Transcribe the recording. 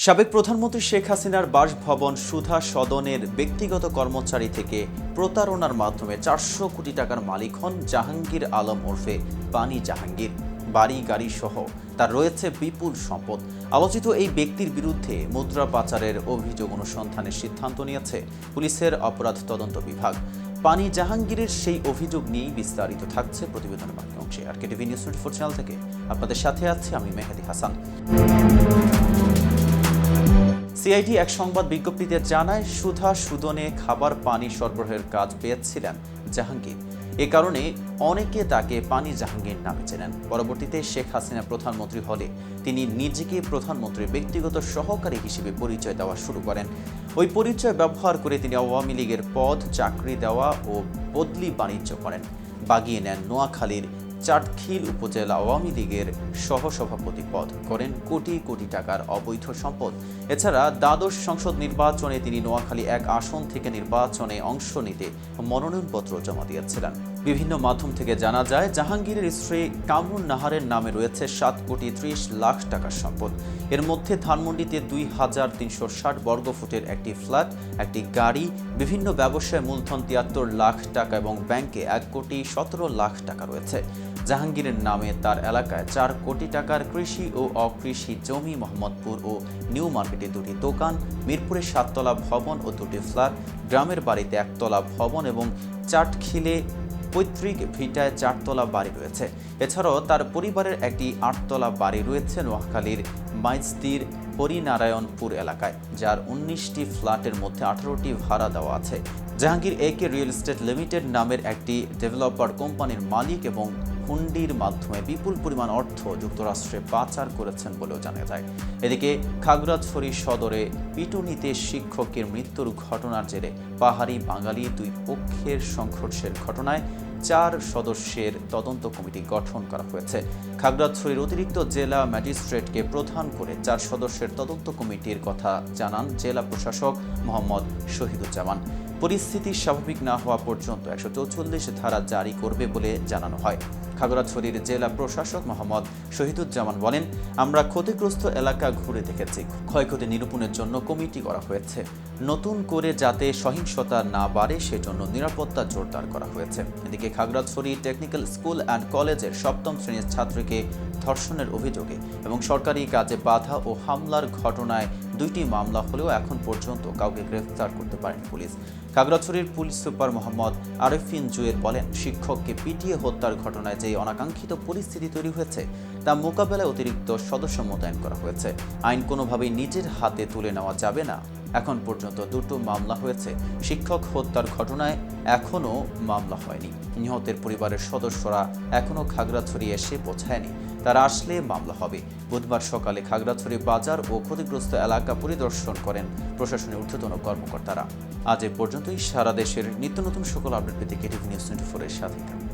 সাবেক প্রধানমন্ত্রী শেখ হাসিনার বাসভবন সুধা সদনের ব্যক্তিগত কর্মচারী থেকে প্রতারণার মাধ্যমে ৪০০ কোটি টাকার মালিক হন জাহাঙ্গীর আলম ওরফে পানি জাহাঙ্গীর। বাড়ি গাড়ি সহ তার রয়েছে বিপুল সম্পদ। আলোচিত এই ব্যক্তির বিরুদ্ধে মুদ্রা পাচারের অভিযোগ অনুসন্ধানের সিদ্ধান্ত নিয়েছে পুলিশের অপরাধ তদন্ত বিভাগ। পানি জাহাঙ্গীরের সেই অভিযোগ নিয়েই বিস্তারিত থাকছে প্রতিবেদনের বাকি অংশে। আরকেটিভি নিউজ 24 চ্যানেল থেকে আপনাদের সাথে আছি আমি মেহেদি হাসান। সিআইডি এক সংবাদ বিজ্ঞপ্তিতে জানায়, সুধা সুদনে খাবার পানি সরবরাহের কাজ পেয়েছিলেন জাহাঙ্গীর। এ কারণে অনেকে তাকে পানি জাহাঙ্গীর নামে চেনেন। পরবর্তীতে শেখ হাসিনা প্রধানমন্ত্রী হলে তিনি নিজেকে প্রধানমন্ত্রীর ব্যক্তিগত সহকারী হিসেবে পরিচয় দেওয়া শুরু করেন। ওই পরিচয় ব্যবহার করে তিনি আওয়ামী লীগের পদ, চাকরি দেওয়া ও বদলি বাণিজ্য করেন। বাগিয়ে নেন নোয়াখালীর চাটখিল উপজেলা আওয়ামী লীগের সহসভাপতি পদ, করেন কোটি কোটি টাকার অবৈধ সম্পদ। এছাড়া দ্বাদশ সংসদ নির্বাচনে তিনি নোয়াখালী এক আসন থেকে নির্বাচনে অংশ নিতে মনোনয়নপত্র জমা দিয়েছিলেন। বিভিন্ন মাধ্যম থেকে জানা যায়, জাহাঙ্গীরের স্ত্রী কামরুন নাহারের নামে রয়েছে 7,30,00,000 টাকার সম্পদ। এর মধ্যে ধানমন্ডিতে 2,360 বর্গফুটের একটি ফ্ল্যাট, একটি গাড়ি, বিভিন্ন ব্যবসায় মূলধন 73 লাখ টাকা এবং ব্যাংকে 1,17,00,000 টাকা রয়েছে। জাহাঙ্গীরের নামে তার এলাকায় 4 কোটি টাকার কৃষি ও অকৃষি জমি, মোহাম্মদপুর ও নিউ মার্কেটে 2টি দোকান, মিরপুরে 7তলা ভবন ও 2টি ফ্ল্যাট, গ্রামের বাড়িতে 1তলা ভবন এবং চাটখিলে পৈতৃক ভিটায় 4তলা বাড়ি রয়েছে। এছাড়াও তার পরিবারের একটি 8তলা বাড়ি রয়েছে নোয়াখালীর মাইজদির হরিনারায়ণপুর এলাকায়, যার 19টি ফ্ল্যাটের মধ্যে 18টি ভাড়া দেওয়া আছে। জাহাঙ্গীর একে রিয়েল এস্টেট লিমিটেড নামের একটি ডেভেলপার কোম্পানির মালিক এবং হুন্ডির মাধ্যমে বিপুল পরিমাণ অর্থ যুক্তরাষ্ট্রে পাচার করেছেন বলেও জানা যায়। এদিকে খাগড়াছড়ি সদরে পিটুনিতে শিক্ষকের মৃত্যুর ঘটনার জেরে পাহাড়ি বাঙালি দুই পক্ষের সংঘর্ষের ঘটনায় 4 সদস্যের তদন্ত কমিটি গঠন করা হয়েছে। খাগড়াছড়ির অতিরিক্ত জেলা ম্যাজিস্ট্রেটকে প্রধান করে 4 সদস্যের তদন্ত কমিটির কথা জানান জেলা প্রশাসক মোহাম্মদ শহীদুজ্জামান। পরিস্থিতি স্বাভাবিক না হওয়া পর্যন্ত 144 ধারা জারি করবে বলে জানানো হয়। খাগড়াছড়ির জেলা প্রশাসক মোহাম্মদ শহীদুজ্জামান বলেন, আমরা ক্ষতিগ্রস্ত এলাকা ঘুরে দেখেছি। ক্ষয়ক্ষতি নিরূপণের জন্য কমিটি করা হয়েছে। নতুন করে যাতে সহিংসতা না বাড়ে সেজন্য নিরাপত্তা জোরদার করা হয়েছে। এদিকে খাগড়াছড়ি টেকনিক্যাল স্কুল অ্যান্ড কলেজের 7ম শ্রেণীর ছাত্রীকে ধর্ষণের অভিযোগে এবং সরকারি কাজে বাধা ও হামলার ঘটনায় 2টি মামলা হলেও এখন পর্যন্ত কাউকে গ্রেফতার করতে পারেনি পুলিশ। খাগড়াছড়ির পুলিশ সুপার মোহাম্মদ আরেফিন জুয়েল বলেন, শিক্ষককে পিটিয়ে হত্যার ঘটনায় যে অনাকাঙ্ক্ষিত পরিস্থিতি তৈরি হয়েছে তা মোকাবেলায় অতিরিক্ত সদস্য মোতায়েন করা হয়েছে। আইন কোনোভাবেই নিজের হাতে তুলে নেওয়া যাবে না। এখন পর্যন্ত 2টো মামলা হয়েছে। শিক্ষক হত্যার ঘটনায় এখনও মামলা হয়নি। নিহতের পরিবারের সদস্যরা এখনও খাগড়াছড়ি এসে পৌঁছায়নি। তারা আসলে মামলা হবে। বুধবার সকালে খাগড়াছড়ি বাজার ও ক্ষতিগ্রস্ত এলাকা পরিদর্শন করেন প্রশাসনের ঊর্ধ্বতন কর্মকর্তারা। আজ এ পর্যন্তই। সারা দেশের নিত্য নতুন সকল আপডেট পেতে কেটিভি নিউজ 24 এর সাথে থাকুন।